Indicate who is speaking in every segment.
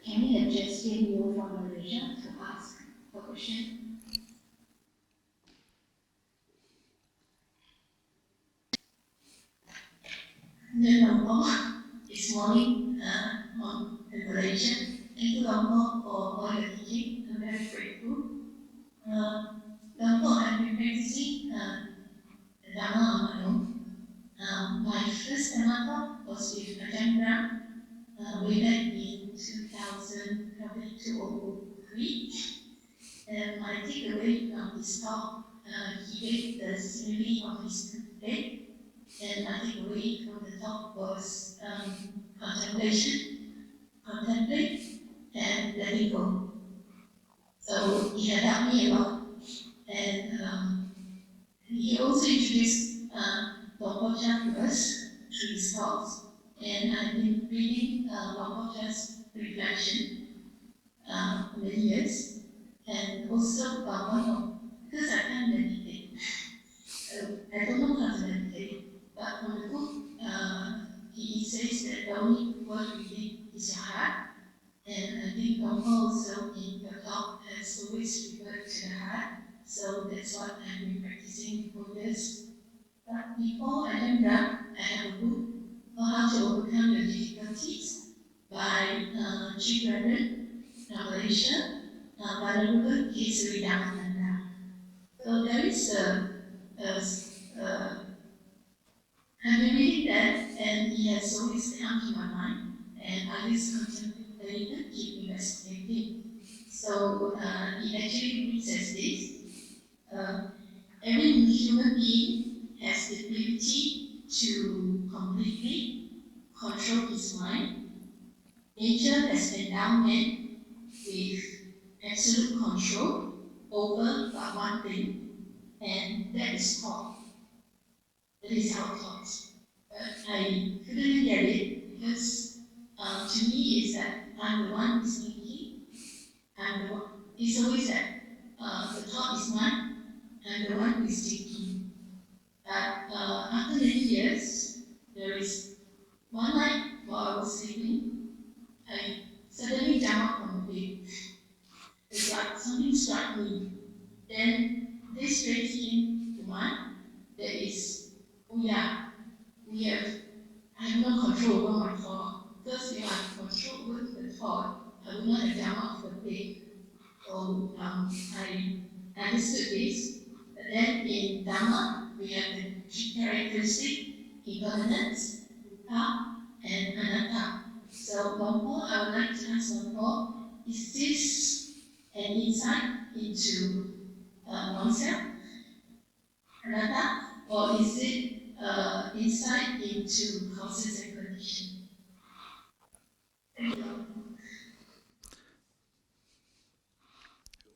Speaker 1: Can we address you from Malaysia to ask a question? Nên đồng hồ this morning in Malaysia. Thank you, Đồng for all your teaching. I'm very grateful. Đồng I've been practicing the Dhamma on my own. My first Dhamma talk was with Ajahn Kalyano way back in 2000, probably 2003. And my takeaway from his talk, he gave the simile of his toothpick. And my takeaway from the talk was contemplate, and letting go. So he had helped me a lot. And he also introduced Dhamma to us through his talks. And I've been reading Dhamma's reflection for many years. And also because I can't meditate. I don't know how to meditate. But from the book, he says that the only word we need is your heart. And I think Dhamma also in your talk has always referred to the heart. So that's what I've been practicing for this. But before I learned that, I have a book on how to overcome your difficulties by Chief Reverend Malaysia, Venerable Kesari Dhammananda. So there is I've been reading that, and he has always come to my mind, and I just contemplated, keep investigating. So he actually reads as this. Every human being has the ability to completely control his mind. Nature has endowed man with absolute control over but one thing, and that is thought. That is our thoughts. But I couldn't get it because to me it's that I'm the one who's thinking. I'm the one. It's always that the thought is mine. I'm the one who is thinking. But after many years, there is one night while I was sleeping, I suddenly jumped up from the bed. It's like something struck me. Then this phrase came to mind. That is, oh yeah, I have no control over my thought. Because if I have control over the thought, I would not have jumped off the bed. So I understood this. But then in Dhamma, we have the three characteristics: impermanence, dukkha, and anatta. So Bampo, I would like to ask Bampo, is this an insight into non-self, anatta, or is it insight into causes and conditions? Thank you.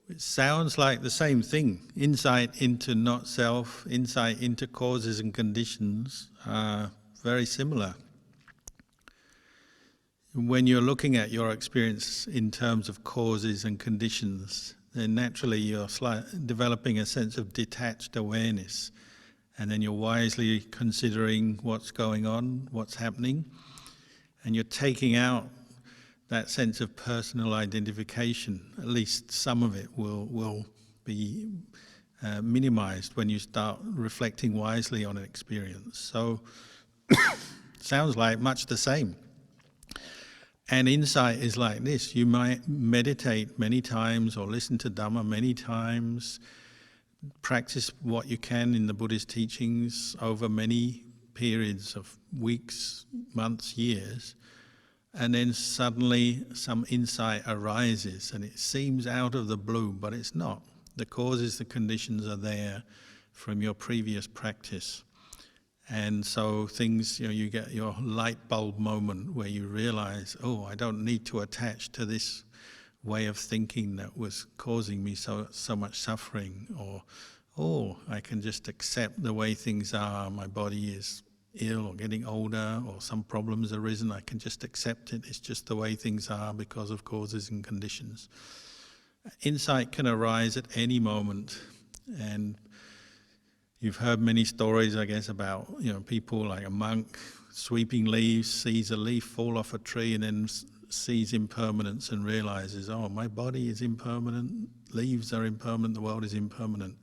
Speaker 2: It sounds like the same thing. Insight into not self, insight into causes and conditions are very similar. When you're looking at your experience in terms of causes and conditions, then naturally you're developing a sense of detached awareness, and then you're wisely considering what's going on, what's happening, and you're taking out that sense of personal identification. At least some of it will be minimized when you start reflecting wisely on an experience. So sounds like much the same. And insight is like this. You might meditate many times or listen to Dhamma many times, practice what you can in the Buddhist teachings over many periods of weeks, months, years, and then suddenly some insight arises and it seems out of the blue, but it's not. The causes, the conditions are there from your previous practice. And so things, you get your light bulb moment where you realize, oh, I don't need to attach to this way of thinking that was causing me so much suffering, or, oh, I can just accept the way things are. My body is ill or getting older, or some problems arisen. I can just accept it. It's just the way things are because of causes and conditions. Insight can arise at any moment, and you've heard many stories, I guess, about people like a monk sweeping leaves, sees a leaf fall off a tree, and then sees impermanence and realizes, oh, my body is impermanent, leaves are impermanent, the world is impermanent.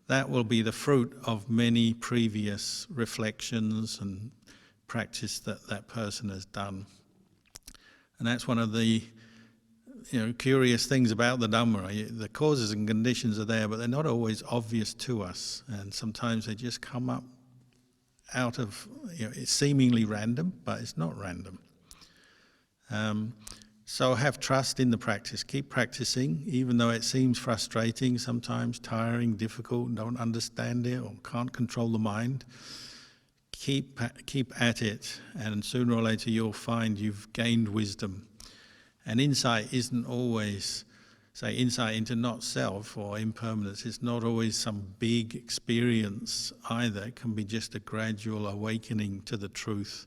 Speaker 2: That will be the fruit of many previous reflections and practice that that person has done. And that's one of the curious things about the Dhamma. The causes and conditions are there, but they're not always obvious to us. And sometimes they just come up out of, it's seemingly random, but it's not random. So have trust in the practice. Keep practicing, even though it seems frustrating, sometimes tiring, difficult, don't understand it or can't control the mind. Keep at it, and sooner or later you'll find you've gained wisdom. And insight isn't always, say, insight into not self or impermanence. It's not always some big experience either. It can be just a gradual awakening to the truth.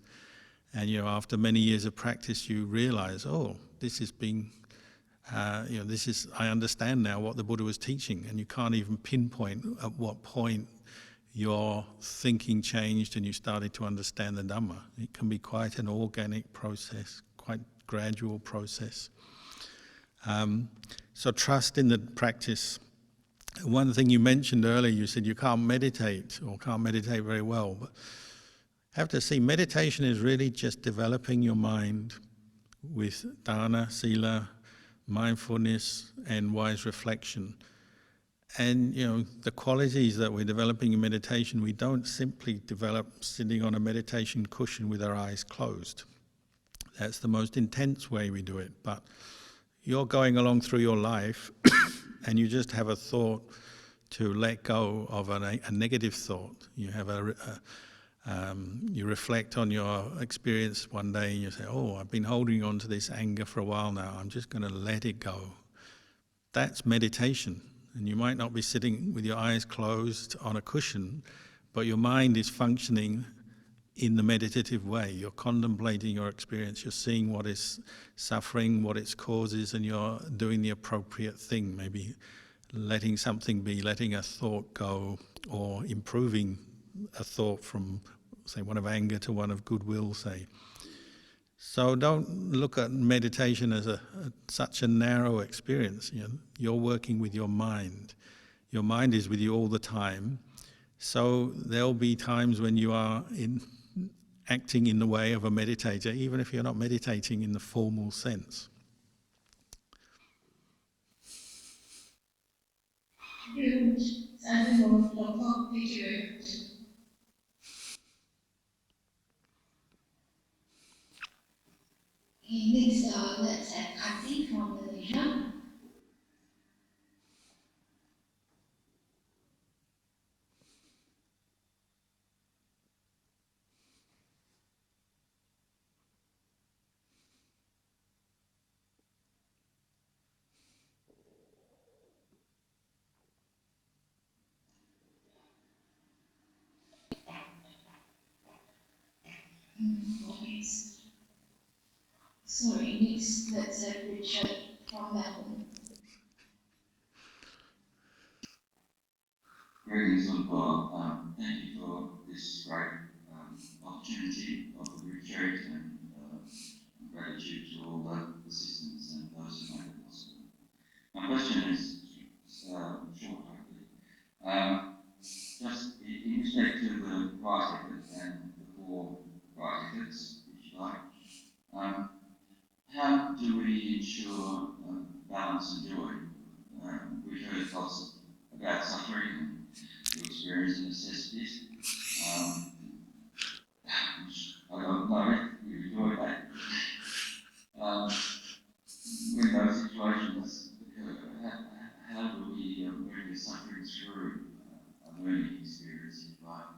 Speaker 2: And after many years of practice, you realize, oh, this is being, I understand now what the Buddha was teaching. And you can't even pinpoint at what point your thinking changed and you started to understand the Dhamma. It can be quite an organic process, quite gradual process. So trust in the practice. One thing you mentioned earlier, you said you can't meditate or can't meditate very well. But I have to see, meditation is really just developing your mind with dana, sila, mindfulness, and wise reflection. And the qualities that we're developing in meditation, we don't simply develop sitting on a meditation cushion with our eyes closed. That's the most intense way we do it. But you're going along through your life and you just have a thought to let go of a negative thought. You have you reflect on your experience one day and you say, oh, I've been holding on to this anger for a while now. I'm just going to let it go. That's meditation. And you might not be sitting with your eyes closed on a cushion, but your mind is functioning in the meditative way. You're contemplating your experience, you're seeing what is suffering, what its causes, and you're doing the appropriate thing, maybe letting something be, letting a thought go, or improving a thought from, say, one of anger to one of goodwill, say. So don't look at meditation as such a narrow experience. You're working with your mind. Your mind is with you all the time. So there'll be times when you are acting in the way of a meditator, even if you're not meditating in the formal sense.
Speaker 1: Next, let's have Kathy from Malaysia. Always. Sorry, next, let's have Richard from Melbourne.
Speaker 3: Greetings, Upholding. Thank you for this great opportunity of the retreat, and gratitude to all the assistants and those who made it possible. My question is short, hopefully. Just in respect to the right effort and the four right efforts, if you like, how do we ensure balance and joy? We've heard lots about suffering and your experience and necessities. I don't know if you enjoy that. When those situations occur, how do we bring the suffering through a learning experience, if you like?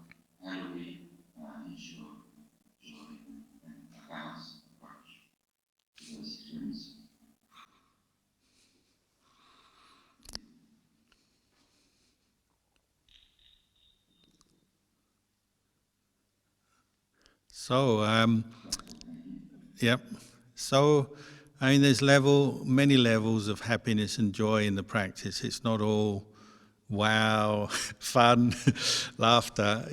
Speaker 3: How do we ensure joy and a balanced approach to those experiences?
Speaker 2: So, yep. So, there's many levels of happiness and joy in the practice. It's not all wow, fun, laughter.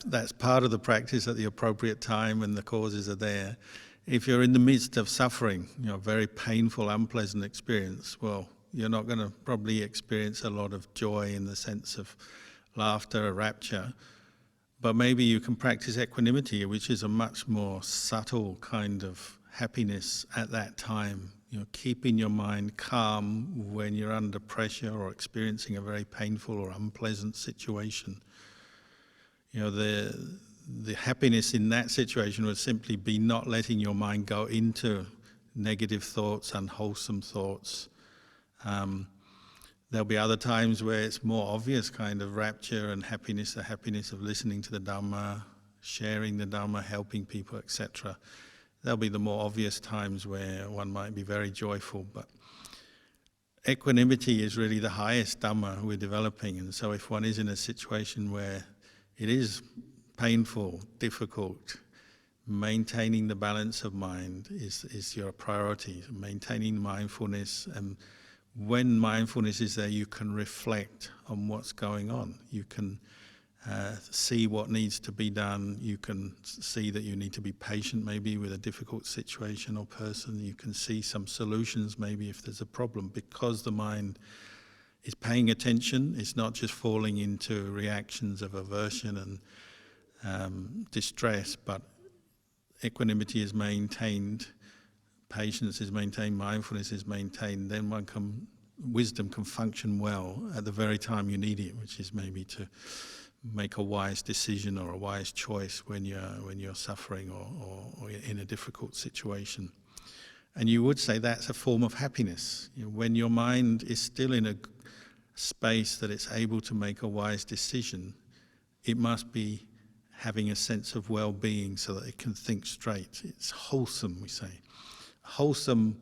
Speaker 2: That's part of the practice at the appropriate time when the causes are there. if you're in the midst of suffering, very painful, unpleasant experience, well, you're not going to probably experience a lot of joy in the sense of laughter or rapture. But maybe you can practice equanimity, which is a much more subtle kind of happiness at that time. Keeping your mind calm when you're under pressure or experiencing a very painful or unpleasant situation. The happiness in that situation would simply be not letting your mind go into negative thoughts, unwholesome thoughts. There'll be other times where it's more obvious kind of rapture and happiness, the happiness of listening to the Dhamma, sharing the Dhamma, helping people, etc. There'll be the more obvious times where one might be very joyful, but equanimity is really the highest Dhamma we're developing. And so if one is in a situation where it is painful, difficult, maintaining the balance of mind is your priority, maintaining mindfulness. And when mindfulness is there, you can reflect on what's going on. You can see what needs to be done. You can see that you need to be patient maybe with a difficult situation or person. You can see some solutions maybe if there's a problem, because the mind is paying attention. It's not just falling into reactions of aversion and distress, but equanimity is maintained, patience is maintained, mindfulness is maintained. Then wisdom can function well at the very time you need it, which is maybe to make a wise decision or a wise choice when you're suffering or in a difficult situation. And you would say that's a form of happiness. When your mind is still in a space that it's able to make a wise decision, it must be having a sense of well-being so that it can think straight. It's wholesome, we say. Wholesome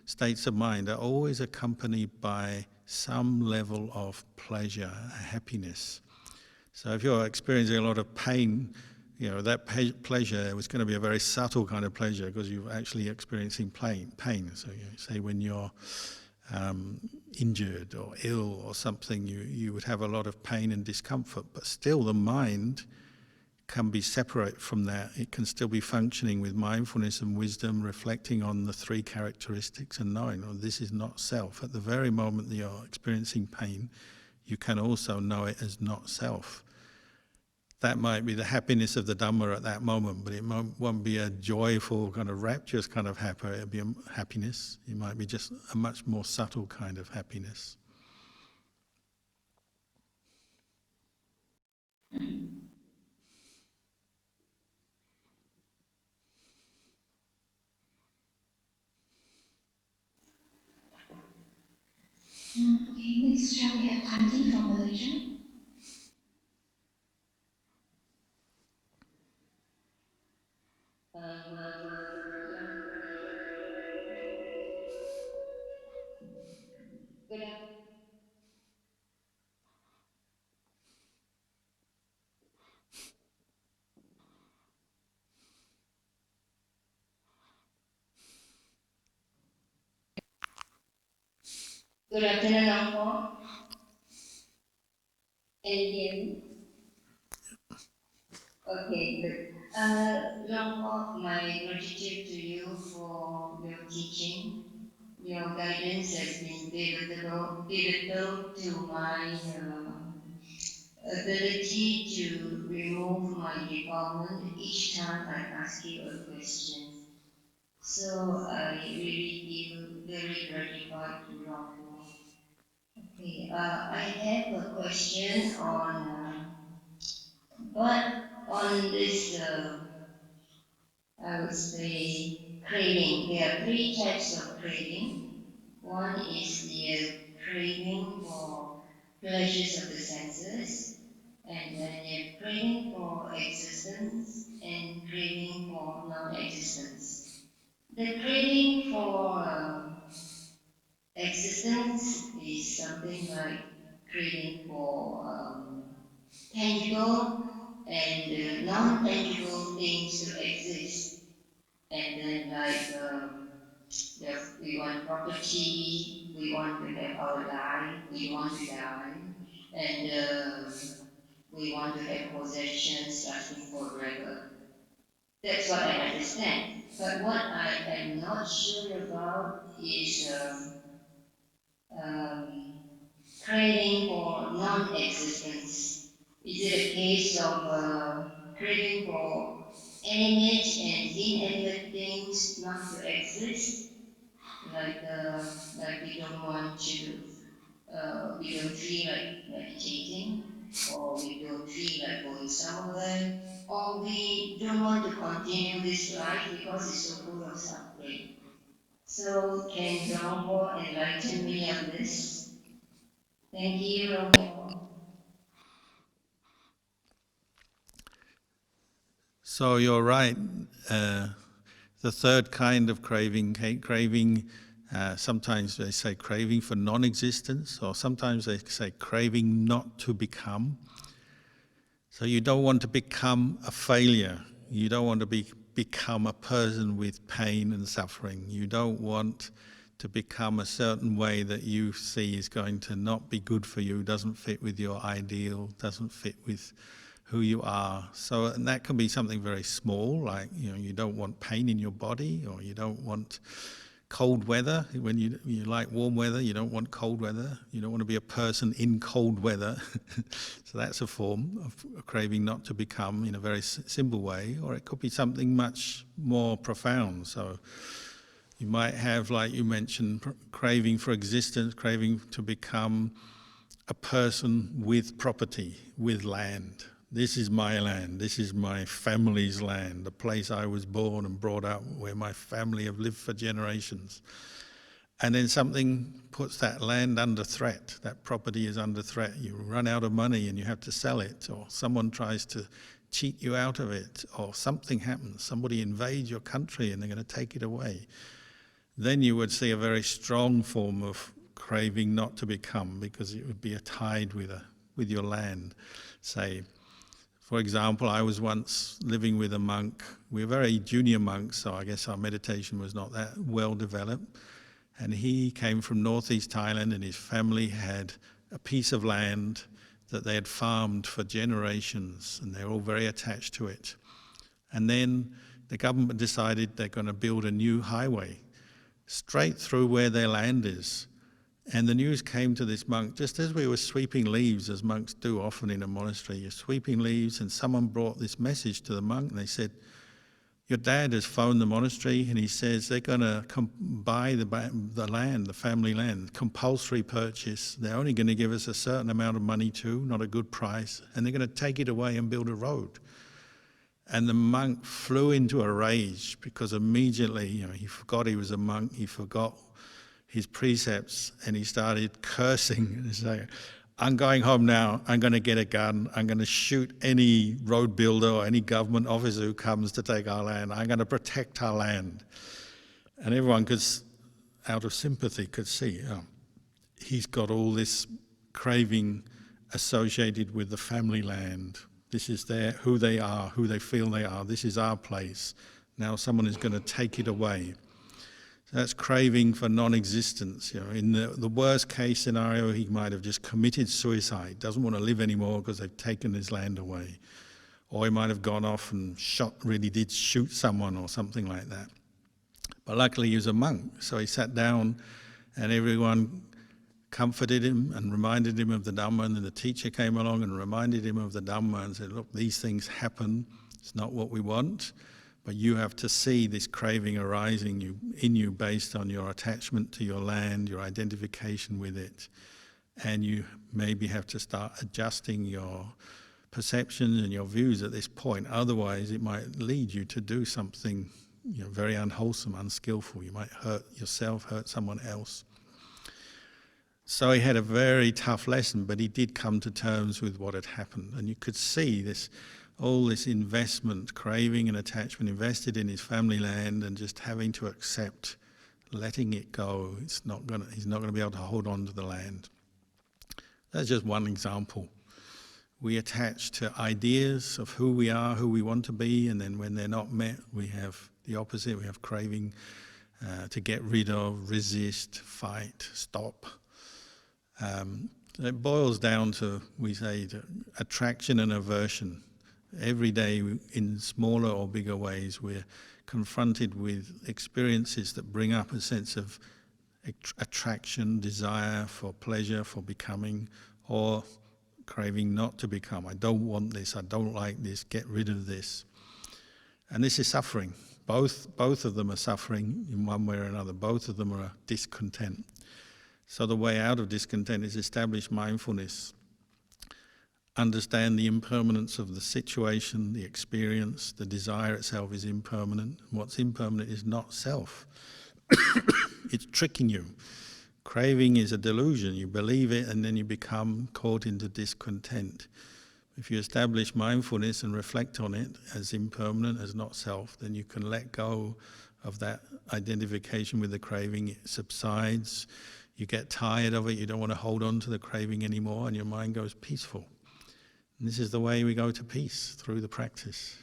Speaker 2: states of mind are always accompanied by some level of pleasure, happiness. So if you're experiencing a lot of pain, that pleasure was going to be a very subtle kind of pleasure because you're actually experiencing pain. So say when you're injured or ill or something, you would have a lot of pain and discomfort, but still the mind can be separate from that. It can still be functioning with mindfulness and wisdom, reflecting on the three characteristics and knowing, this is not self. At the very moment that you're experiencing pain, you can also know it as not self. That might be the happiness of the Dhamma at that moment, but it won't be a joyful, kind of rapturous kind of it'll be a happiness. It might be just a much more subtle kind of happiness.
Speaker 1: Okay, next shall we have Andy from Malaysia?
Speaker 4: Good afternoon, Uncle. Can you hear me? Okay, good. Uncle, my gratitude to you for your teaching. Your guidance has been pivotal to my ability to remove my defilement each time I ask you a question. So I really feel very gratified to Uncle. Okay, I have a question on this, I would say, craving. There are three types of craving. One is the craving for pleasures of the senses, and then you have craving for existence and craving for non-existence. The craving for existence is something like craving for tangible and non-tangible things to exist. And then we want property, we want to have our life, we want to die, and we want to have possessions lasting forever. That's what I understand. But what I am not sure about is craving for non-existence. Is it a case of craving for animate and inanimate things not to exist? Like we don't feel like meditating, or we don't feel like going somewhere, or we don't want to continue this life because it's so full of suffering. So can Rongpo enlighten me on this? Thank you, Rongpo.
Speaker 2: So you're right. The third kind of craving, sometimes they say craving for non-existence, or sometimes they say craving not to become. So you don't want to become a failure. You don't want to become a person with pain and suffering. You don't want to become a certain way that you see is going to not be good for you, doesn't fit with your ideal, doesn't fit with who you are. So, and that can be something very small, like you don't want pain in your body, or you don't want cold weather. When you like warm weather, you don't want cold weather. You don't want to be a person in cold weather. So that's a form of craving not to become in a very simple way, or it could be something much more profound. So you might have, like you mentioned, craving for existence, craving to become a person with property, with land. This is my land, this is my family's land, the place I was born and brought up, where my family have lived for generations. And then something puts that land under threat, that property is under threat. You run out of money and you have to sell it, or someone tries to cheat you out of it, or something happens, somebody invades your country and they're going to take it away. Then you would see a very strong form of craving not to become, because it would be tied with your land. Say, for example, I was once living with a monk. We were very junior monks, so I guess our meditation was not that well developed. And he came from northeast Thailand, and his family had a piece of land that they had farmed for generations, and they were all very attached to it. And then the government decided they're going to build a new highway straight through where their land is. And the news came to this monk just as we were sweeping leaves, as monks do often in a monastery. You're sweeping leaves, and someone brought this message to the monk, and they said, your dad has phoned the monastery, and he says they're going to buy the land, the family land, compulsory purchase. They're only going to give us a certain amount of money too, not a good price, and they're going to take it away and build a road. And the monk flew into a rage, because immediately, he forgot he was a monk, he forgot his precepts, and he started cursing and saying, I'm going home now, I'm going to get a gun, I'm going to shoot any road builder or any government officer who comes to take our land, I'm going to protect our land. And everyone out of sympathy could see, he's got all this craving associated with the family land. This is who they are, who they feel they are. This is our place. Now someone is going to take it away. So that's craving for non-existence. In the worst case scenario, he might have just committed suicide, doesn't want to live anymore because they've taken his land away. Or he might have gone off and really did shoot someone or something like that. But luckily he was a monk, so he sat down and everyone comforted him and reminded him of the Dhamma, and then the teacher came along and reminded him of the Dhamma and said, look, these things happen, it's not what we want, but you have to see this craving arising in you based on your attachment to your land, your identification with it, and you maybe have to start adjusting your perceptions and your views at this point, otherwise it might lead you to do something very unwholesome, unskillful. You might hurt yourself, hurt someone else. So he had a very tough lesson, but he did come to terms with what had happened. And you could see all this investment, craving and attachment invested in his family land, and just having to accept, letting it go. He's not going to be able to hold on to the land. That's just one example. We attach to ideas of who we are, who we want to be, and then when they're not met, we have the opposite. We have craving to get rid of, resist, fight, stop. It boils down to, we say, to attraction and aversion. Every day, in smaller or bigger ways, we're confronted with experiences that bring up a sense of attraction, desire for pleasure, for becoming, or craving not to become. I don't want this, I don't like this, get rid of this. And this is suffering. Both of them are suffering in one way or another. Both of them are discontent. So the way out of discontent is establish mindfulness. Understand the impermanence of the situation, the experience. The desire itself is impermanent. What's impermanent is not self. It's tricking you. Craving is a delusion. You believe it and then you become caught into discontent. If you establish mindfulness and reflect on it as impermanent, as not self, then you can let go of that identification with the craving. It subsides. You get tired of it. You don't want to hold on to the craving anymore, and your mind goes peaceful. And this is the way we go to peace, through the practice.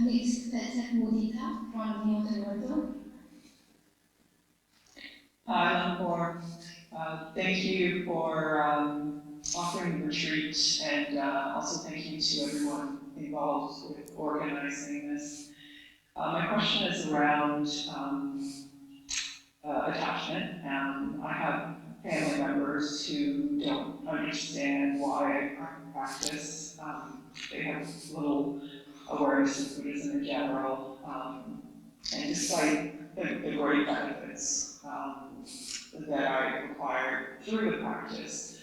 Speaker 1: Next, that's Mudita from Newton.
Speaker 5: Hi, Lampur. Thank you for offering the retreat, and also thank you to everyone involved with organizing this. My question is around attachment. I have family members who don't understand why I practice. They have little awareness of Buddhism in general, and despite the great benefits that I acquired through the practice,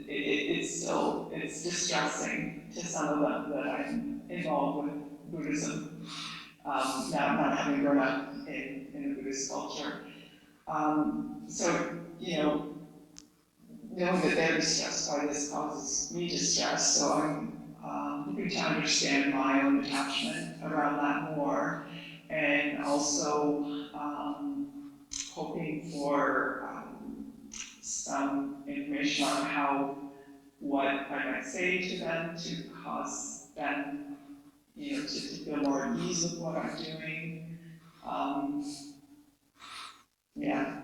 Speaker 5: it's distressing to some of them that I'm involved with Buddhism, not having grown up in a Buddhist culture. So, knowing that they're distressed by this causes me distress, so I'm looking to understand my own attachment around that more, and also hoping for some information on what I might say to them to cause them, to feel more at ease with what I'm doing. Yeah.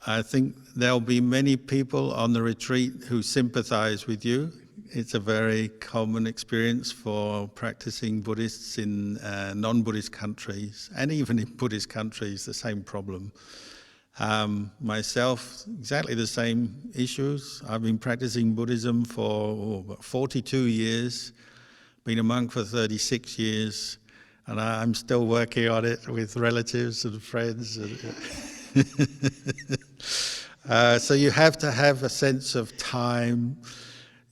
Speaker 2: I think there'll be many people on the retreat who sympathize with you. It's a very common experience for practicing Buddhists in non-Buddhist countries, and even in Buddhist countries, the same problem. Myself, exactly the same issues. I've been practicing Buddhism for 42 years, been a monk for 36 years, and I'm still working on it with relatives and friends. So you have to have a sense of time.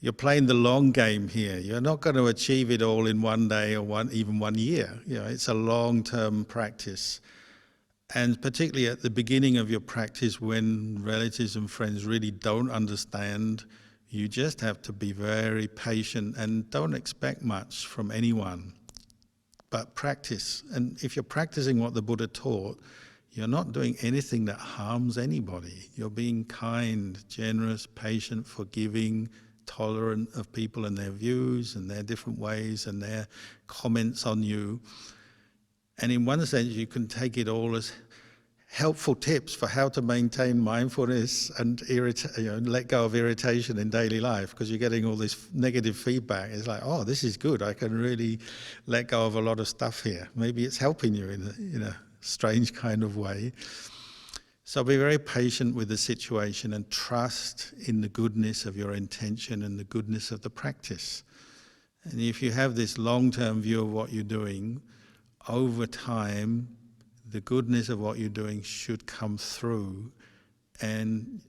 Speaker 2: You're playing the long game here. You're not going to achieve it all in one day or even 1 year. It's a long-term practice. And particularly at the beginning of your practice, when relatives and friends really don't understand, you just have to be very patient and don't expect much from anyone. But practice. And if you're practicing what the Buddha taught, you're not doing anything that harms anybody. You're being kind, generous, patient, forgiving, tolerant of people and their views and their different ways and their comments on you. And in one sense, you can take it all as helpful tips for how to maintain mindfulness and let go of irritation in daily life, because you're getting all this negative feedback. It's like, oh, this is good. I can really let go of a lot of stuff here. Maybe it's helping you in a strange kind of way. So be very patient with the situation and trust in the goodness of your intention and the goodness of the practice. And if you have this long-term view of what you're doing, over time, the goodness of what you're doing should come through, and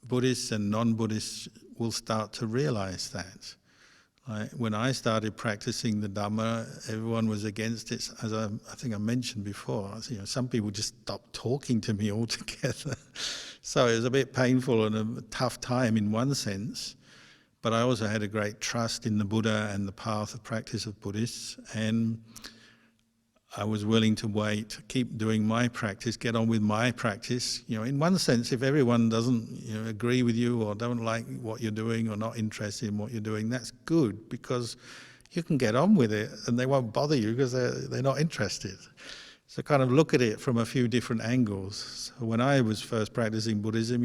Speaker 2: Buddhists and non-Buddhists will start to realize that. When I started practicing the Dhamma, everyone was against it. As I think I mentioned before, some people just stopped talking to me altogether. So it was a bit painful and a tough time in one sense, but I also had a great trust in the Buddha and the path of practice of Buddhists, and I was willing to wait, keep doing my practice, get on with my practice. In one sense, if everyone doesn't agree with you or don't like what you're doing or not interested in what you're doing, that's good, because you can get on with it and they won't bother you because they're not interested. So kind of look at it from a few different angles. So when I was first practicing Buddhism,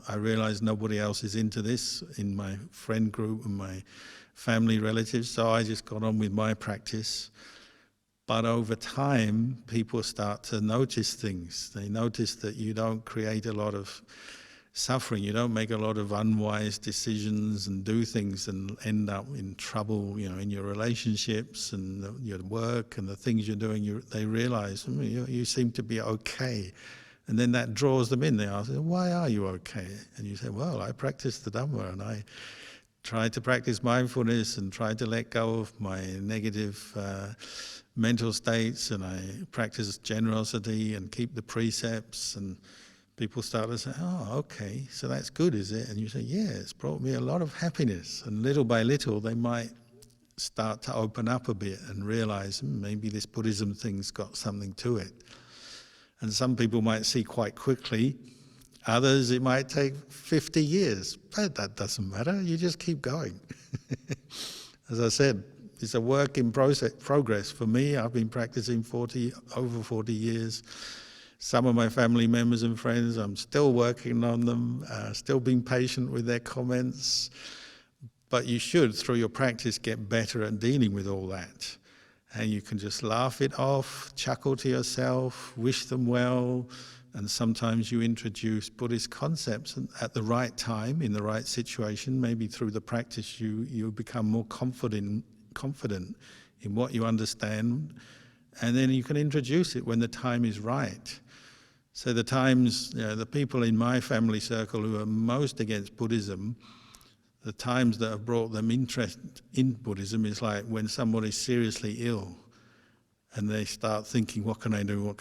Speaker 2: I realized nobody else is into this in my friend group and my family relatives, so I just got on with my practice. But over time, people start to notice things. They notice that you don't create a lot of suffering, you don't make a lot of unwise decisions and do things and end up in trouble, in your relationships and your work and the things you're doing. They realize, you seem to be okay. And then that draws them in. They ask, why are you okay? And you say, well, I practice the Dhamma and I try to practice mindfulness and try to let go of my negative mental states, and I practice generosity and keep the precepts. And people start to say, oh, okay, so that's good, is it? And you say, yeah, it's brought me a lot of happiness. And little by little, they might start to open up a bit and realize maybe this Buddhism thing's got something to it. And some people might see quite quickly. Others, it might take 50 years, but that doesn't matter. You just keep going. As I said, it's a work in progress. For me, I've been practicing over 40 years. Some of my family members and friends, I'm still working on them, still being patient with their comments. But you should, through your practice, get better at dealing with all that. And you can just laugh it off, chuckle to yourself, wish them well. And sometimes you introduce Buddhist concepts at the right time, in the right situation. Maybe through the practice you become more confident in what you understand, and then you can introduce it when the time is right. So the times, the people in my family circle who are most against Buddhism, the times that have brought them interest in Buddhism is like when somebody's seriously ill and they start thinking, what can I do?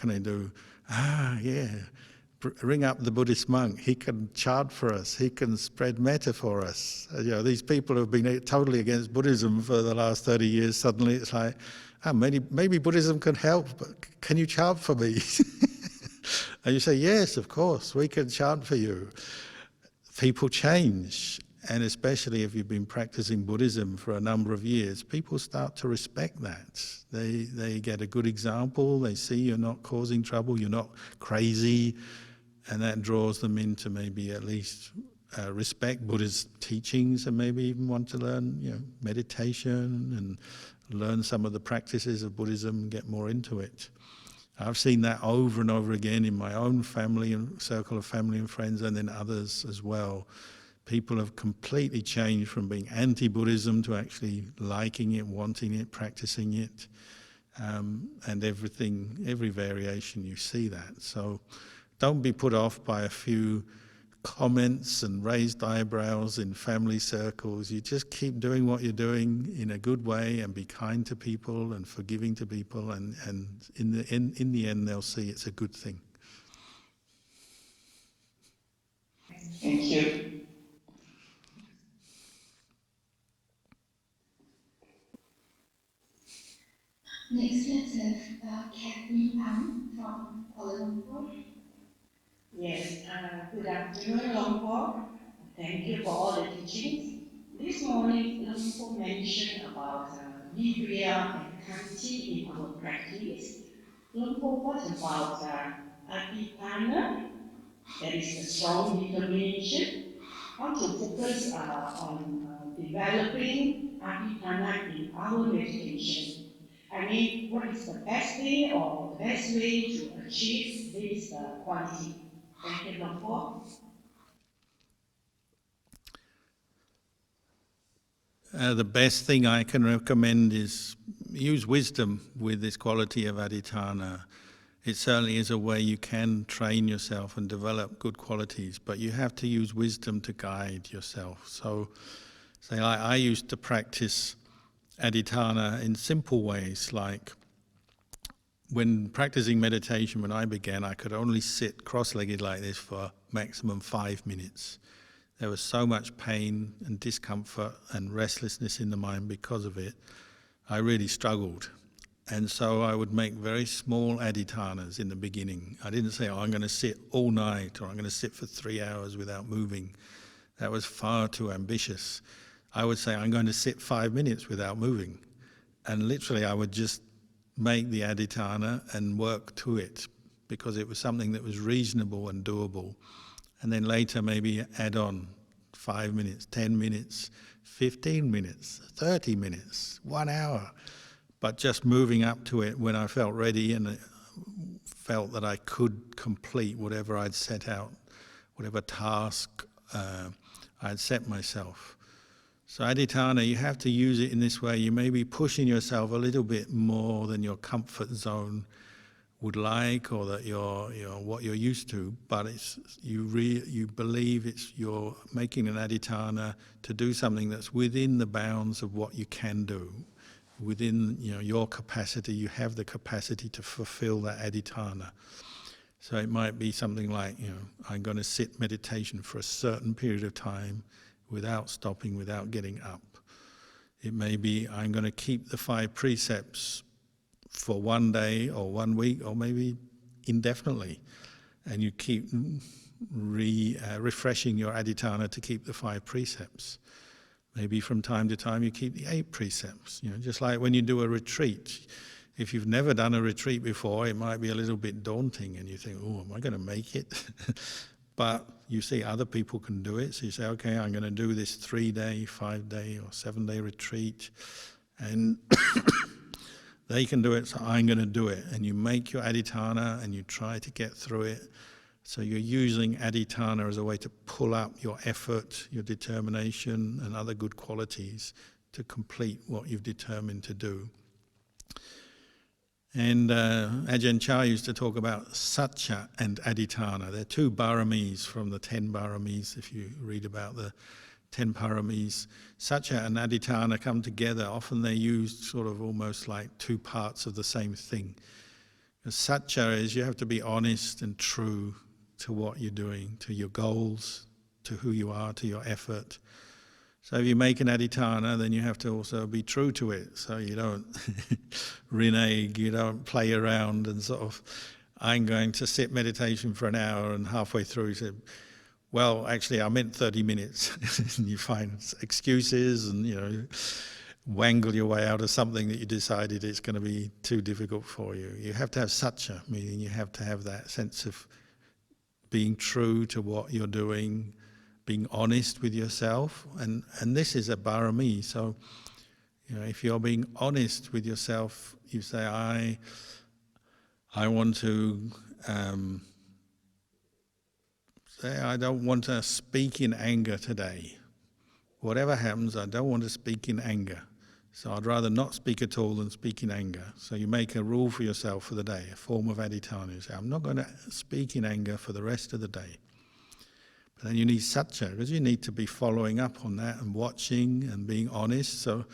Speaker 2: Ring up the Buddhist monk. He can chant for us. He can spread metta for us. These people who have been totally against Buddhism for the last 30 years, suddenly it's like, maybe Buddhism can help, but can you chant for me? And you say, yes, of course, we can chant for you. People change. And especially if you've been practicing Buddhism for a number of years, people start to respect that. They get a good example. They see you're not causing trouble, you're not crazy, and that draws them into maybe at least respect Buddha's teachings and maybe even want to learn meditation and learn some of the practices of Buddhism and get more into it. I've seen that over and over again in my own family and circle of family and friends, and then others as well. People have completely changed from being anti-Buddhism to actually liking it, wanting it, practicing it, and every variation you see that. So don't be put off by a few comments and raised eyebrows in family circles. You just keep doing what you're doing in a good way and be kind to people and forgiving to people, and in the end they'll see it's a good thing.
Speaker 5: Thank you.
Speaker 1: Next, let's have Catherine Ang from Kuala Lumpur.
Speaker 6: Yes, good afternoon, Lumpur. Thank you for all the teachings. This morning, Lumpur mentioned about Vibria and Kanti in our practice. Lumpur, what about Adipana? That is the strong determination. How to focus on developing Adipana in our meditation. I mean, what is the best way or the best way to achieve this quality? Thank you, Lumpur.
Speaker 2: The best thing I can recommend is use wisdom with this quality of aditana. It certainly is a way you can train yourself and develop good qualities, but you have to use wisdom to guide yourself. So, say I used to practice aditana in simple ways, like when practicing meditation, when I began, I could only sit cross-legged like this for maximum 5 minutes. There was so much pain and discomfort and restlessness in the mind because of it. I really struggled. And so I would make very small adhitanas in the beginning. I didn't say, oh, I'm going to sit all night or I'm going to sit for 3 hours without moving. That was far too ambitious. I would say, I'm going to sit 5 minutes without moving. And literally I would just make the adhitana and work to it because it was something that was reasonable and doable. And then later maybe add on 5 minutes, 10 minutes, 15 minutes, 30 minutes, 1 hour. But just moving up to it when I felt ready and felt that I could complete whatever I'd set out, whatever task I'd set myself. So adhitana, you have to use it in this way. You may be pushing yourself a little bit more than your comfort zone would like, or that you're what you're used to. But it's you believe you're making an adhitana to do something that's within the bounds of what you can do. Within your capacity, you have the capacity to fulfill that adhitana. So it might be something like, I'm going to sit meditation for a certain period of time without stopping, without getting up. It may be, I'm going to keep the 5 precepts for 1 day or 1 week or maybe indefinitely. And you keep refreshing your adhitana to keep the 5 precepts. Maybe from time to time you keep the 8 precepts. Just like when you do a retreat. If you've never done a retreat before, it might be a little bit daunting and you think, oh, am I going to make it? But you see other people can do it. So you say, okay, I'm going to do this 3-day, 5-day or 7-day retreat. And they can do it, so I'm going to do it. And you make your adhitana and you try to get through it. So you're using adhitana as a way to pull up your effort, your determination, and other good qualities to complete what you've determined to do. And Ajahn Chah used to talk about satya and adhitana. They're 2 paramis from the 10 paramis. If you read about the 10 paramis, satya and adhitana come together. Often they're used sort of almost like 2 parts of the same thing. Satya is you have to be honest and true to what you're doing, to your goals, to who you are, to your effort. So if you make an adhitana, then you have to also be true to it. So you don't renege, you don't play around and sort of, I'm going to sit meditation for an hour, and halfway through you say, well, actually I meant 30 minutes. And you find excuses and, wangle your way out of something that you decided it's going to be too difficult for you. You have to have satya, meaning you have to have that sense of being true to what you're doing, being honest with yourself, and this is a parami. So, if you're being honest with yourself, you say, I want to say, I don't want to speak in anger today. Whatever happens, I don't want to speak in anger. So I'd rather not speak at all than speak in anger. So you make a rule for yourself for the day, a form of adhitana. You say, I'm not going to speak in anger for the rest of the day. But then you need satya, because you need to be following up on that and watching and being honest. So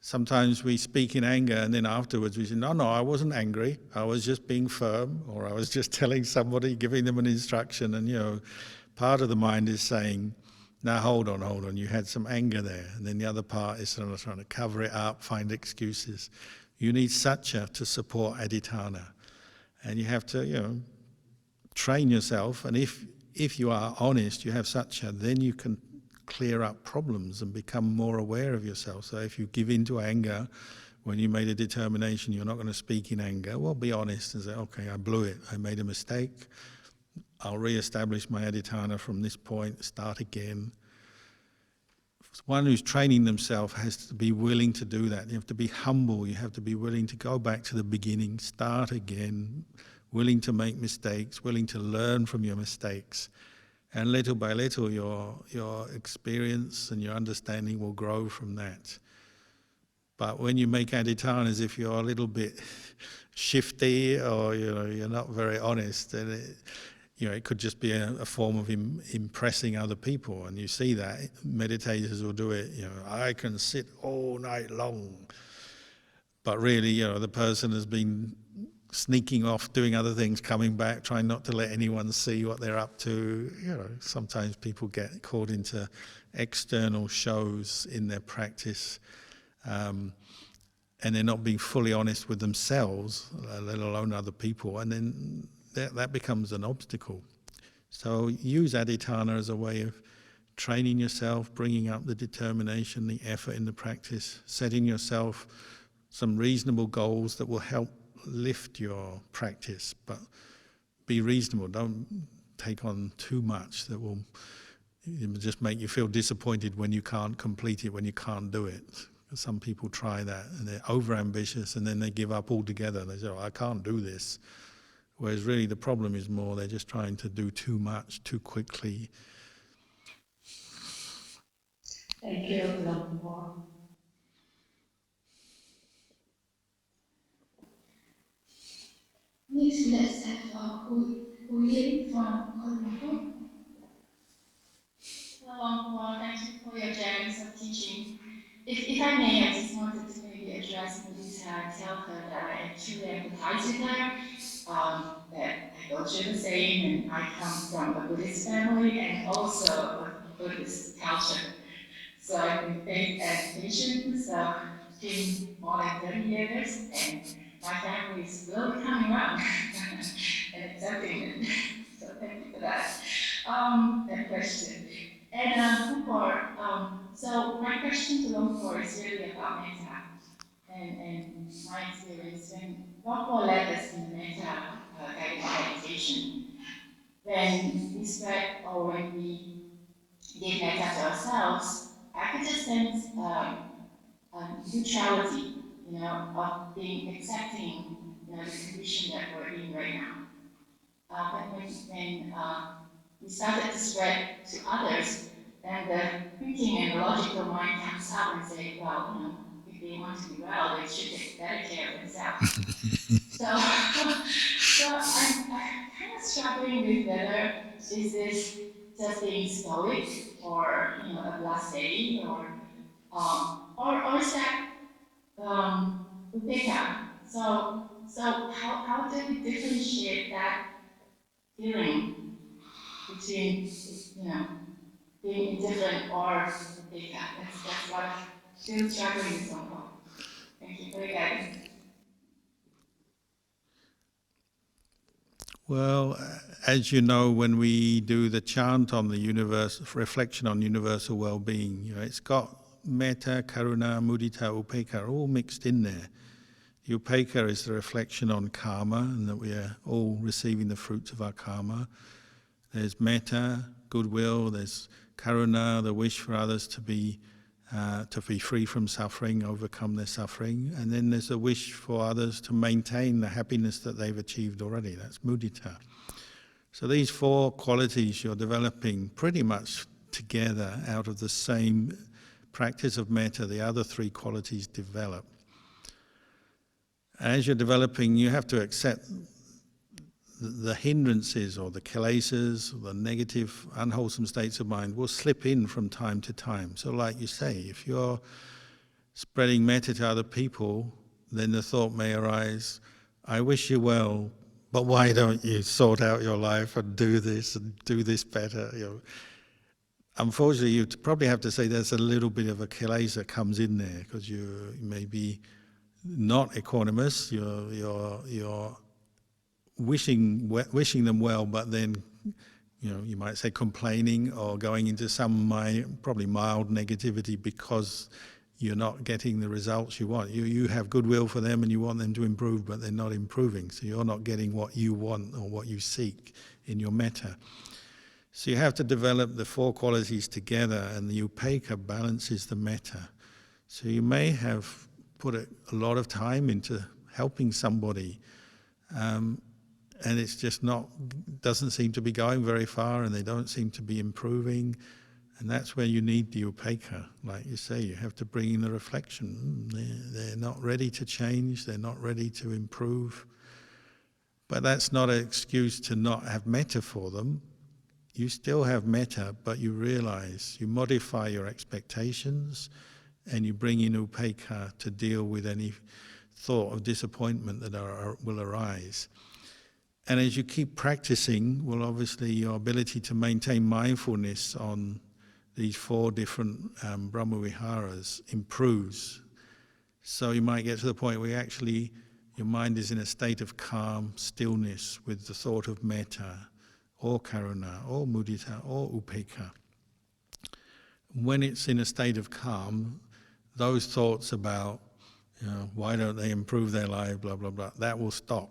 Speaker 2: sometimes we speak in anger and then afterwards we say, no, I wasn't angry. I was just being firm, or I was just telling somebody, giving them an instruction. And, part of the mind is saying, now hold on, you had some anger there. And then the other part is sort of trying to cover it up, find excuses. You need satya to support adhitana. And you have to, train yourself. And if you are honest, you have satya, then you can clear up problems and become more aware of yourself. So if you give in to anger, when you made a determination you're not going to speak in anger, well, be honest and say, okay, I blew it, I made a mistake. I'll re-establish my adhitana from this point, start again. One who's training themselves has to be willing to do that. You have to be humble, you have to be willing to go back to the beginning, start again, willing to make mistakes, willing to learn from your mistakes. And little by little your experience and your understanding will grow from that. But when you make adhitana as if you're a little bit shifty or you're not very honest, then it could just be a form of impressing other people. And you see that meditators will do it, I can sit all night long. But really, the person has been sneaking off, doing other things, coming back, trying not to let anyone see what they're up to. Sometimes people get caught into external shows in their practice. and they're not being fully honest with themselves, let alone other people, and then that becomes an obstacle. So use adhitthana as a way of training yourself, bringing up the determination, the effort in the practice, setting yourself some reasonable goals that will help lift your practice, but be reasonable. Don't take on too much that will just make you feel disappointed when you can't complete it, when you can't do it. Some people try that and they're over-ambitious and then they give up altogether. They say, oh, I can't do this. Whereas really the problem is more they're just trying to do too much, too quickly.
Speaker 6: Thank you, Lumpur.
Speaker 1: Next, let's have Upholding from Kuala Lumpur. Lumpur, thank you for your generous of teaching. If I may, I just wanted to maybe address Melissa and tell her that I truly empathize with her, that I go through the same, and I come from a Buddhist family and also a Buddhist culture. So I've been faith education, so it's been more than 30 years, and my family is slowly coming around and accepting it. So thank you for that question. And so my question to Lumpur is really about metta and my experience when Lumpur led us in the metta guided meditation. When we spread or when we did metta to ourselves, I could just sense neutrality, of being accepting, the condition that we're in right now. But when we started to spread to others, then the thinking and the logical mind comes up and say, well, if they want to be well, they should take better care of themselves. So I'm kind of struggling with whether is this just being stoic or a blasé or is that upeka? So how do we differentiate that feeling between being indifferent or upeka? That's what I'm still struggling with so far. Thank you for your guidance.
Speaker 2: Well, as you know, when we do the chant on the universe, reflection on universal well-being, it's got metta, karuna, mudita, upekkha all mixed in there. The upekkha is the reflection on karma and that we are all receiving the fruits of our karma. There's metta, goodwill. There's karuna, the wish for others to be free from suffering, overcome their suffering. And then there's a wish for others to maintain the happiness that they've achieved already. That's mudita. So these four qualities you're developing pretty much together out of the same practice of metta. The other three qualities develop. As you're developing, you have to accept the hindrances or the kilesas, the negative, unwholesome states of mind will slip in from time to time. So like you say, if you're spreading metta to other people, then the thought may arise, I wish you well, but why don't you sort out your life and do this better? Unfortunately, you probably have to say there's a little bit of a kilesa that comes in there because you may be not equanimous, you're wishing them well, but then you might say complaining or going into some probably mild negativity because you're not getting the results you want. You have goodwill for them and you want them to improve, but they're not improving, so you're not getting what you want or what you seek in your metta. So you have to develop the four qualities together, and the upekkha balances the metta. So you may have put a lot of time into helping somebody, and it's just doesn't seem to be going very far, and they don't seem to be improving, and that's where you need the upekkha. Like you say, you have to bring in the reflection. They're not ready to change, they're not ready to improve, but that's not an excuse to not have metta for them. You still have metta, but you realize, you modify your expectations, and you bring in upekkha to deal with any thought of disappointment that will arise. And as you keep practicing, well, obviously your ability to maintain mindfulness on these four different Brahmaviharas improves. So you might get to the point where actually your mind is in a state of calm stillness with the thought of metta, or karuna, or mudita, or upekkha. When it's in a state of calm, those thoughts about, why don't they improve their life, blah, blah, blah, that will stop.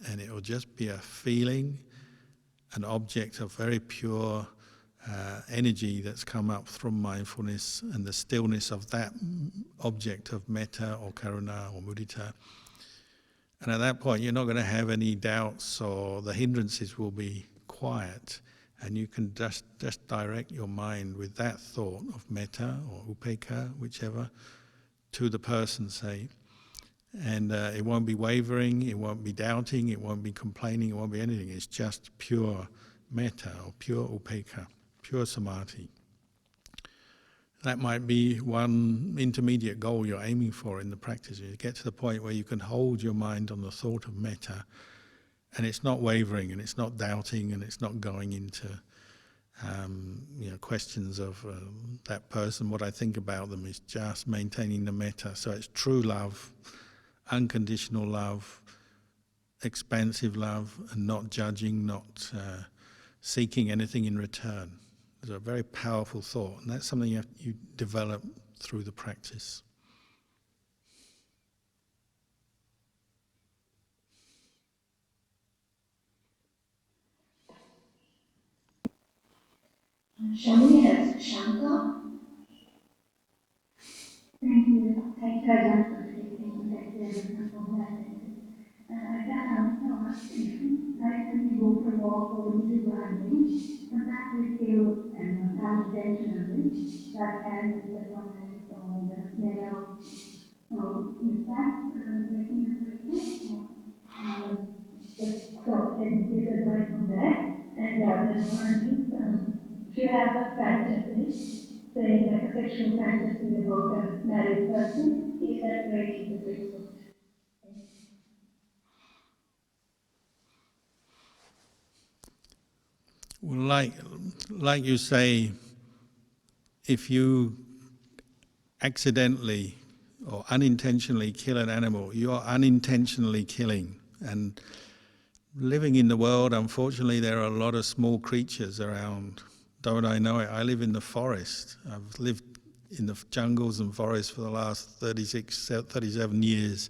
Speaker 2: And it will just be a feeling, an object of very pure energy that's come up from mindfulness, and the stillness of that object of metta or karuna or mudita. And at that point, you're not going to have any doubts, or the hindrances will be quiet, and you can just direct your mind with that thought of metta or upekkha, whichever, to the person, say. And it won't be wavering, it won't be doubting, it won't be complaining, it won't be anything. It's just pure metta or pure upekkha, pure samadhi. That might be one intermediate goal you're aiming for in the practice. You get to the point where you can hold your mind on the thought of metta, and it's not wavering, and it's not doubting, and it's not going into questions of that person, what I think about them. Is just maintaining the metta. So it's true love, unconditional love, expansive love, and not judging, not seeking anything in return. It's a very powerful thought, and that's something you develop through the practice.
Speaker 1: Shall we have Shankar?
Speaker 7: Thank you. Thank you, Ajahn, for taking that from that. I can't answer like when you go for a walk or when you do gardening, sometimes we feel unintentionally that as the comment or the smell. So is that making a practice? So then this is right from there. And the other one is if you have a fantasy, say like a sexual fantasy about a married person, is that breaking the precept?
Speaker 2: Well, like you say, if you accidentally or unintentionally kill an animal, you are unintentionally killing. And living in the world, unfortunately, there are a lot of small creatures around. Don't I know it? I live in the forest. I've lived in the jungles and forests for the last 37 years.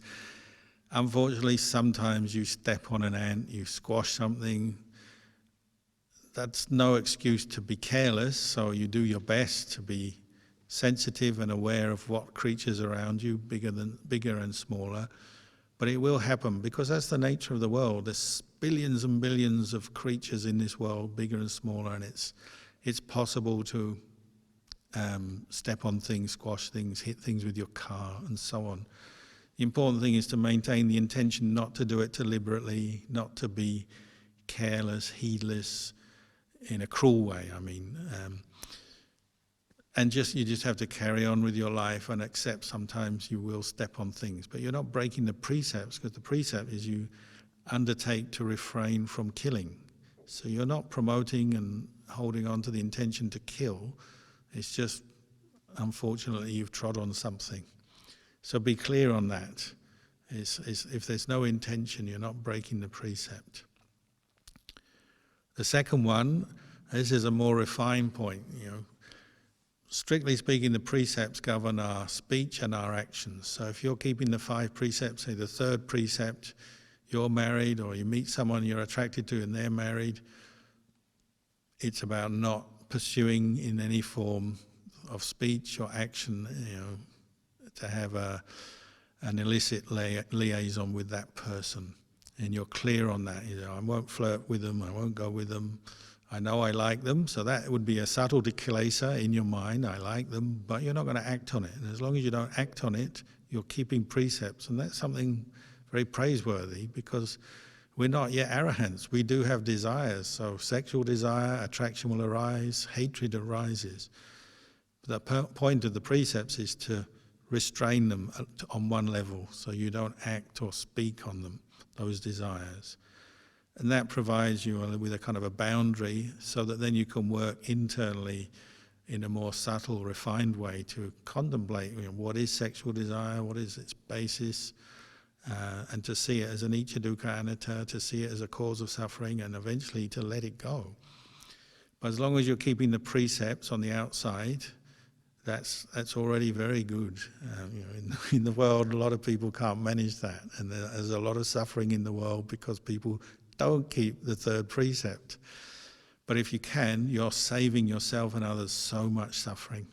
Speaker 2: Unfortunately, sometimes you step on an ant, you squash something. That's no excuse to be careless, so you do your best to be sensitive and aware of what creatures around you, bigger and smaller. But it will happen, because that's the nature of the world. There's billions and billions of creatures in this world, bigger and smaller, and it's possible to step on things, squash things, hit things with your car, and so on. The important thing is to maintain the intention not to do it deliberately, not to be careless, heedless, in a cruel way, I mean. And you just have to carry on with your life and accept sometimes you will step on things. But you're not breaking the precepts, because the precept is you undertake to refrain from killing. So you're not promoting and holding on to the intention to kill. It's just, unfortunately, you've trod on something. So be clear on that. If there's no intention, you're not breaking the precept. The second one, this is a more refined point. Strictly speaking, the precepts govern our speech and our actions. So if you're keeping the 5 precepts, say the third precept, you're married, or you meet someone you're attracted to and they're married, it's about not pursuing in any form of speech or action, to have an illicit liaison with that person. And you're clear on that. I won't flirt with them, I won't go with them. I know I like them, so that would be a subtle kilesa in your mind. I like them, but you're not going to act on it. And as long as you don't act on it, you're keeping precepts. And that's something very praiseworthy, because we're not yet arahants. We do have desires. So sexual desire, attraction will arise, hatred arises. The point of the precepts is to restrain them on one level, so you don't act or speak on them, those desires. And that provides you with a kind of a boundary, so that then you can work internally in a more subtle, refined way to contemplate, what is sexual desire, what is its basis, and to see it as an anicca dukkha anatta, to see it as a cause of suffering, and eventually to let it go. But as long as you're keeping the precepts on the outside, that's already very good. In the world, a lot of people can't manage that, and there's a lot of suffering in the world because people don't keep the third precept. But if you can, you're saving yourself and others so much suffering.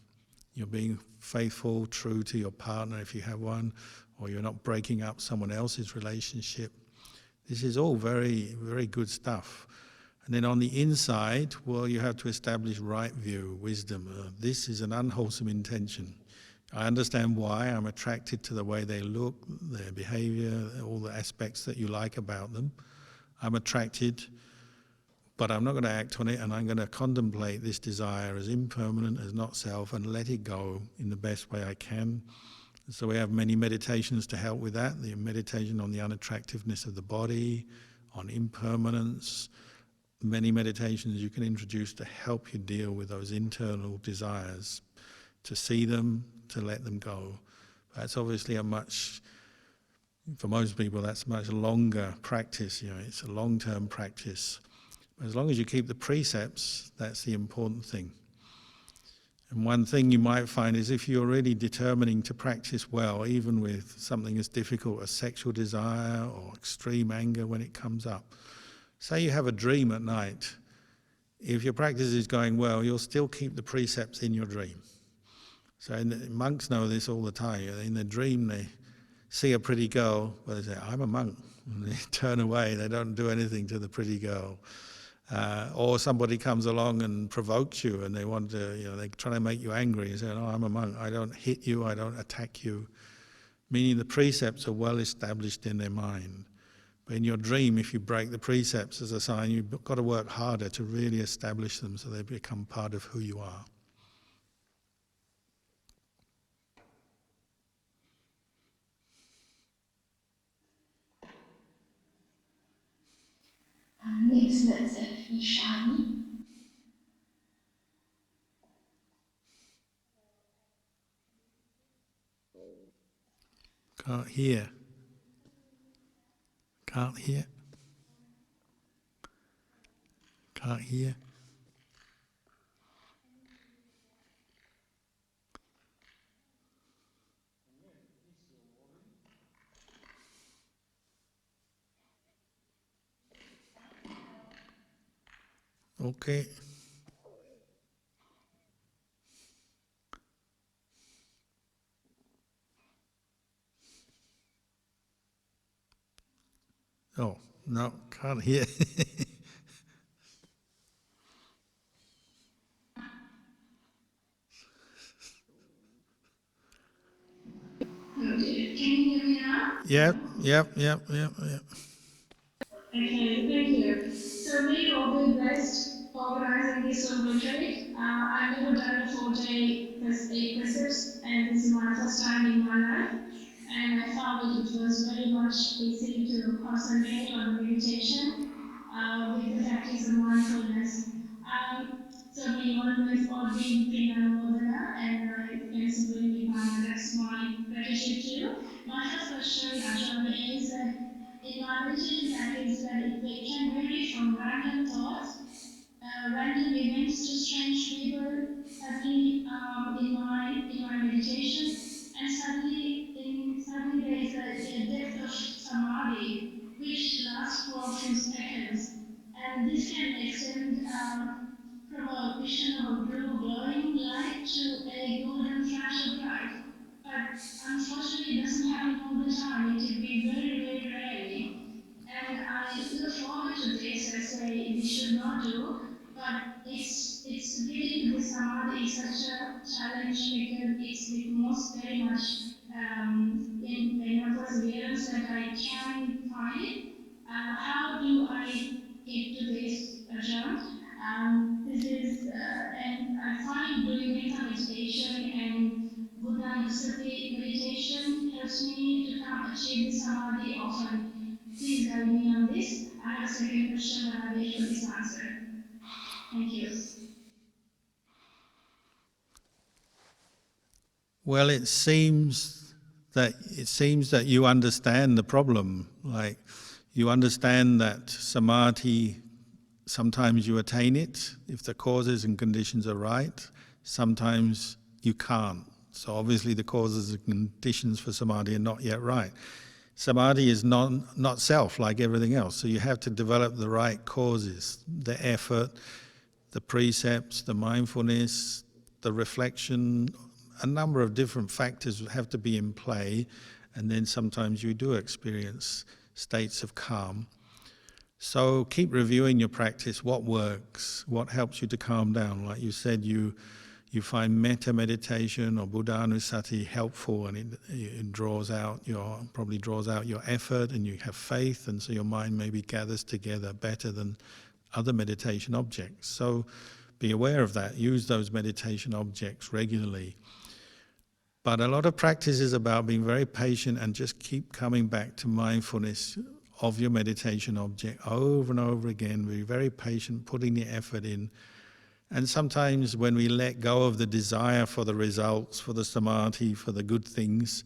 Speaker 2: You're being faithful, true to your partner if you have one, or you're not breaking up someone else's relationship. This is all very, very good stuff. And then on the inside, well, you have to establish right view, wisdom. This is an unwholesome intention. I understand why. I'm attracted to the way they look, their behavior, all the aspects that you like about them. I'm attracted, but I'm not going to act on it, and I'm going to contemplate this desire as impermanent, as not self, and let it go in the best way I can. So we have many meditations to help with that. The meditation on the unattractiveness of the body, on impermanence, many meditations you can introduce to help you deal with those internal desires, to see them, to let them go. That's obviously for most people, that's a much longer practice. It's a long-term practice. But as long as you keep the precepts, that's the important thing. And one thing you might find is if you're really determining to practice well, even with something as difficult as sexual desire or extreme anger when it comes up, say you have a dream at night, if your practice is going well, you'll still keep the precepts in your dream. So monks know this all the time. In their dream, they see a pretty girl, well, they say, I'm a monk. And they turn away, they don't do anything to the pretty girl. Or somebody comes along and provokes you and they want to, they try to make you angry. You say, no, I'm a monk. I don't hit you, I don't attack you. Meaning the precepts are well established in their mind. But in your dream, if you break the precepts as a sign, you've got to work harder to really establish them so they become part of who you are.
Speaker 1: Next, let's have Ishani.
Speaker 2: Can't hear. Can't hear. Can't hear. Okay. Oh, no, can't hear.
Speaker 1: Okay, can you hear me now?
Speaker 2: Yep.
Speaker 1: Okay, thank you. So may you all be blessed for organizing this Zoom retreat. I've never done a 4-day plus 8 precepts, and this is my first time in my life. And I found that it was very much easy to concentrate on the meditation with the practice of mindfulness. Um, so may you all be in Prinanamodana, and you can simply that's my gratitude to you. My first question, Ajahn, is in my meditation practice that it can vary from random thoughts, random events to strange people suddenly in my meditation, and suddenly there is a depth of samadhi which lasts for a few seconds, and this can extend from a vision of a blue glowing light to a golden flash of light. But unfortunately, it doesn't happen all the time. It will be very, very rarely. And I look forward to this as we should not do, but it's getting to the samadhi is such a challenge because it's with most very much in a perseverance that I can find it. How do I get to this, Ajahn? This is and I find doing metta meditation and Buddha-Nusati meditation helps me to come achieve this samadhi often. Please guide me on this. I have a second question while I wait for this answer. Thank you.
Speaker 2: Well, it seems that you understand the problem. Like, you understand that samadhi, sometimes you attain it if the causes and conditions are right. Sometimes you can't. So obviously the causes and conditions for samadhi are not yet right. Samadhi is not self like everything else. So you have to develop the right causes, the effort, the precepts, the mindfulness, the reflection. A number of different factors have to be in play, and then sometimes you do experience states of calm. So keep reviewing your practice, what works, what helps you to calm down. Like you said, you find metta meditation or buddhanusati helpful, and it probably draws out your effort, and you have faith, and so your mind maybe gathers together better than other meditation objects. So be aware of that. Use those meditation objects regularly. But a lot of practice is about being very patient and just keep coming back to mindfulness of your meditation object over and over again. Be very patient, putting the effort in. And sometimes when we let go of the desire for the results, for the samadhi, for the good things,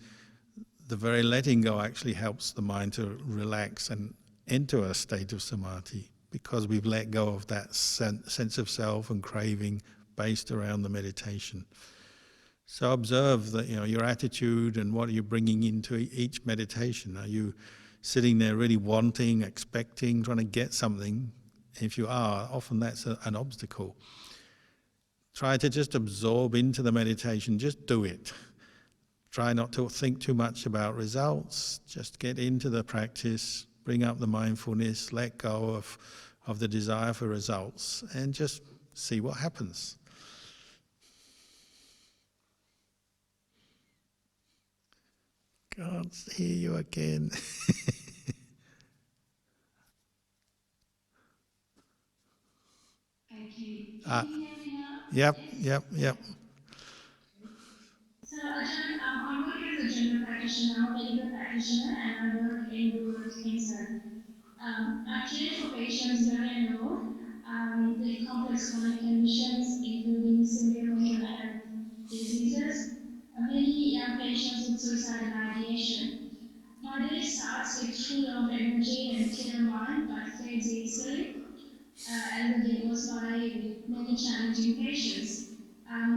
Speaker 2: the very letting go actually helps the mind to relax and enter a state of samadhi, because we've let go of that sense of self and craving based around the meditation. So observe that, your attitude and what are you bringing into each meditation. Are you sitting there really wanting, expecting, trying to get something? If you are, often that's an obstacle. Try to just absorb into the meditation, just do it. Try not to think too much about results, just get into the practice, bring up the mindfulness, let go of the desire for results, and just see what happens. Can't see you again.
Speaker 7: Thank you. Can you hear me now?
Speaker 2: Yep.
Speaker 7: So, Ajahn, I work as a general practitioner, I'm a medical practitioner, and I work in rural Queensland. I care for patients very and old with complex chronic conditions, including severe mental health diseases, many young patients with suicidal ideation. My day starts with full of energy and clear mind, but fades easily as the day goes by with many challenging patients.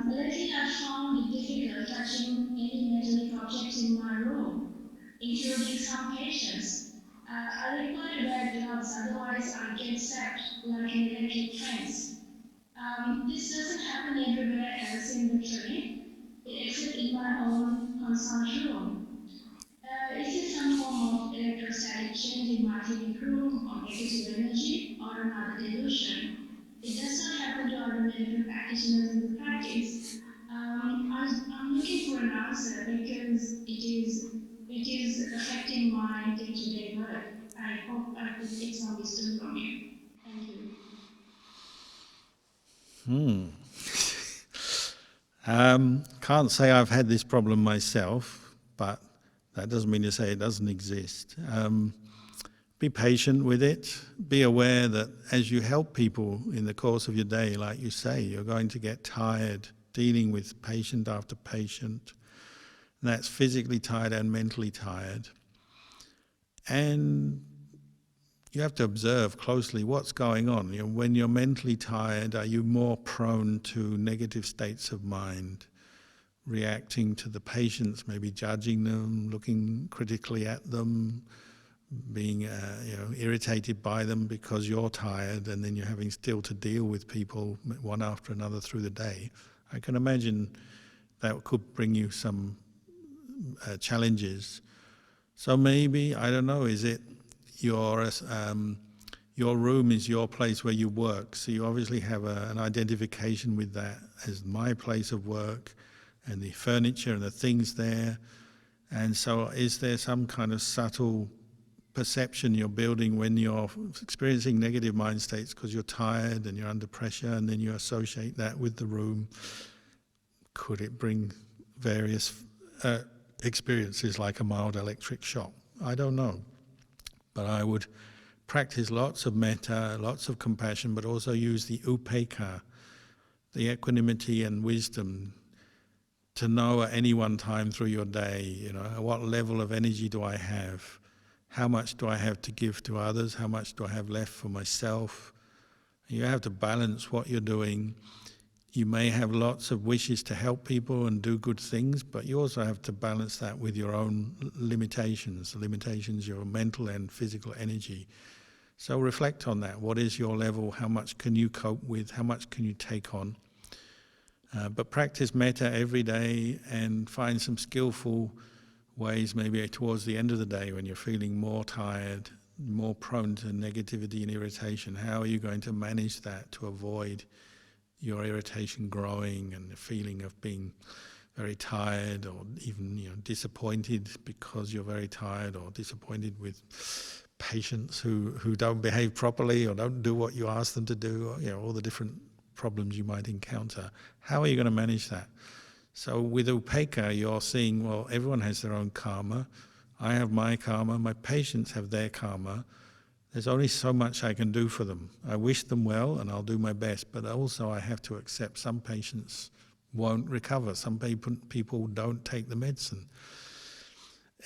Speaker 7: Lately, I've found it difficult touching any metallic objects in my room, including some patients. I require to wear gloves, otherwise I get zapped like an electric fence. This doesn't happen everywhere else in the clinic, except in my own consult room. Is there some form of electrostatic change in my clinic room, or negative energy, or another delusion? It does not happen to other medical practitioners in the practice. I'm looking for an answer because it is affecting my day-to-day work. I hope I could get some wisdom from you. Thank you.
Speaker 2: Can't say I've had this problem myself, but that doesn't mean to say it doesn't exist. Be patient with it. Be aware that as you help people in the course of your day, like you say, you're going to get tired dealing with patient after patient. That's physically tired and mentally tired. And you have to observe closely what's going on. When you're mentally tired, are you more prone to negative states of mind, reacting to the patients, maybe judging them, looking critically at them, being irritated by them because you're tired, and then you're having still to deal with people one after another through the day? I can imagine that could bring you some challenges. So maybe, I don't know, is it your room is your place where you work, so you obviously have an identification with that as my place of work, and the furniture and the things there. And so is there some kind of subtle perception you're building when you're experiencing negative mind states because you're tired and you're under pressure, and then you associate that with the room? Could it bring various experiences like a mild electric shock? I don't know. But I would practice lots of metta, lots of compassion, but also use the upekkha, the equanimity and wisdom, to know at any one time through your day, you know, what level of energy do I have? How much do I have to give to others? How much do I have left for myself? You have to balance what you're doing. You may have lots of wishes to help people and do good things, but you also have to balance that with your own limitations, your mental and physical energy. So reflect on that. What is your level? How much can you cope with? How much can you take on? But practice metta every day and find some skillful ways maybe towards the end of the day when you're feeling more tired, more prone to negativity and irritation. How are you going to manage that to avoid your irritation growing and the feeling of being very tired, or even disappointed because you're very tired, or disappointed with patients who don't behave properly or don't do what you ask them to do, or, all the different problems you might encounter. How are you going to manage that? So with upekkha, you're seeing, well, everyone has their own karma. I have my karma, my patients have their karma. There's only so much I can do for them. I wish them well and I'll do my best, but also I have to accept some patients won't recover. Some people don't take the medicine.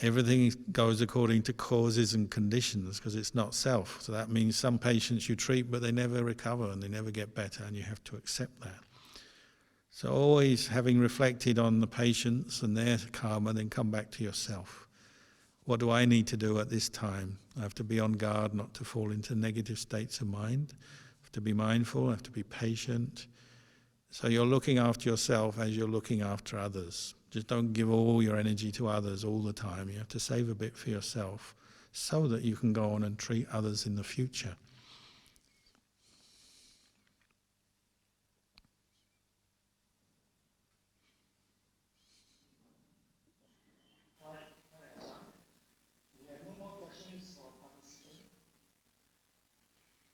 Speaker 2: Everything goes according to causes and conditions because it's not self. So that means some patients you treat but they never recover and they never get better, and you have to accept that. So always having reflected on the patients and their karma, then come back to yourself. What do I need to do at this time? I have to be on guard not to fall into negative states of mind. I have to be mindful, I have to be patient. So you're looking after yourself as you're looking after others. Just don't give all your energy to others all the time. You have to save a bit for yourself so that you can go on and treat others in the future.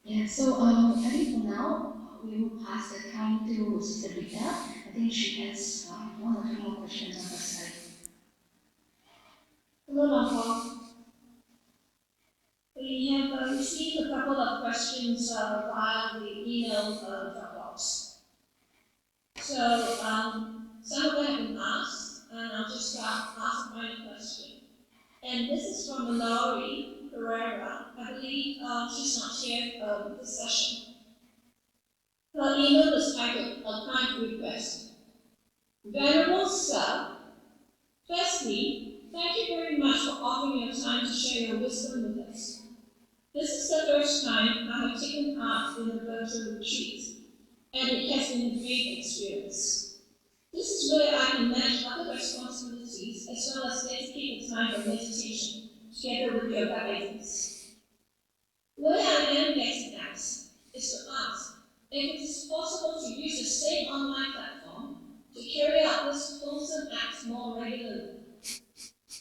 Speaker 1: Yeah, so I think for now, we will pass the time to Sister Rita. I think she has one or two more questions on her side.
Speaker 8: Hello, Longpo. We have received a couple of questions via the email drop box. So some of them have been asked, and I'll just ask a final question. And this is from Mallory Pereira. I believe she's not here this session. Her email is titled A Kind Request. Venerable Sir, firstly, thank you very much for offering your time to share your wisdom with us. This is the first time I have taken part in a virtual retreat, and it has been a great experience. This is where I can manage other responsibilities as well as dedicate the time for meditation together with your guidance. Where I am getting at is to ask if it is possible to use the same online platform to carry out this wholesome act more regularly.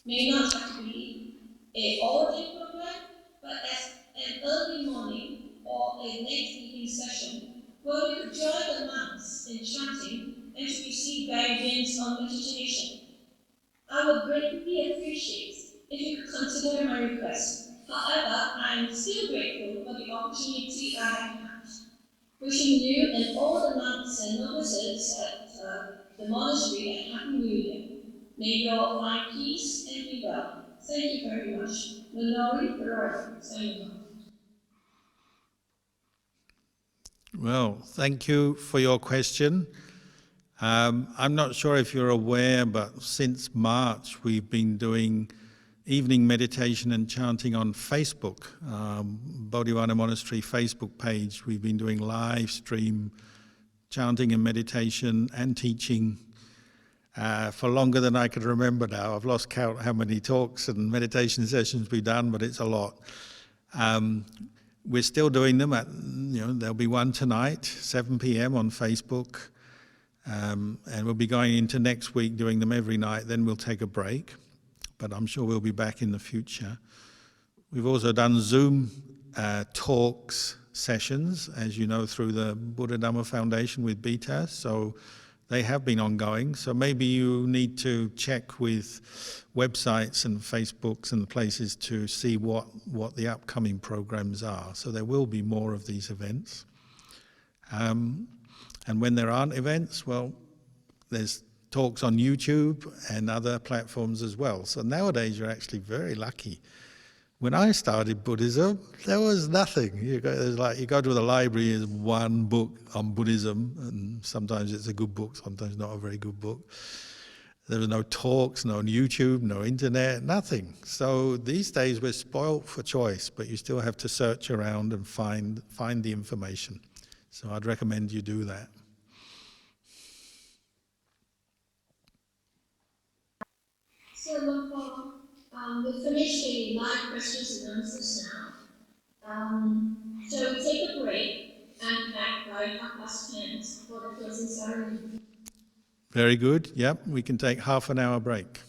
Speaker 8: May not have to be an all-day program, but as an early morning or a late evening session where we could join the monks in chanting and to receive guidance on meditation. I would greatly appreciate if you could consider my request. However, I am still grateful for the opportunity I have had. Wishing you and all the monks and novices at the monastery a Happy New Year. May you all find peace and be well. Thank you very much. Mallory Pereira, signing off.
Speaker 2: Well, thank you for your question. I'm not sure if you're aware, but since March we've been doing evening meditation and chanting on Facebook, Bodhiwana Monastery Facebook page. We've been doing live stream chanting and meditation and teaching for longer than I could remember now. I've lost count how many talks and meditation sessions we've done, but it's a lot. We're still doing them there'll be one tonight, 7 p.m. on Facebook. And we'll be going into next week doing them every night, then we'll take a break. But I'm sure we'll be back in the future. We've also done Zoom talks sessions, as you know, through the Buddha Dhamma Foundation with Bita. So they have been ongoing. So maybe you need to check with websites and Facebooks and places to see what the upcoming programs are. So there will be more of these events. And when there aren't events, well, there's talks on YouTube and other platforms as well. So nowadays you're actually very lucky. When I started Buddhism, there was nothing. You go to the library, there's one book on Buddhism, and sometimes it's a good book, sometimes not a very good book. There was no talks, no YouTube, no internet, nothing. So these days we're spoilt for choice, but you still have to search around and find the information. So I'd recommend you do that.
Speaker 8: So, we've finished the live questions and answers now. So we take a break and back by 10:30 for the closing ceremony.
Speaker 2: Very good. Yep, we can take half an hour break.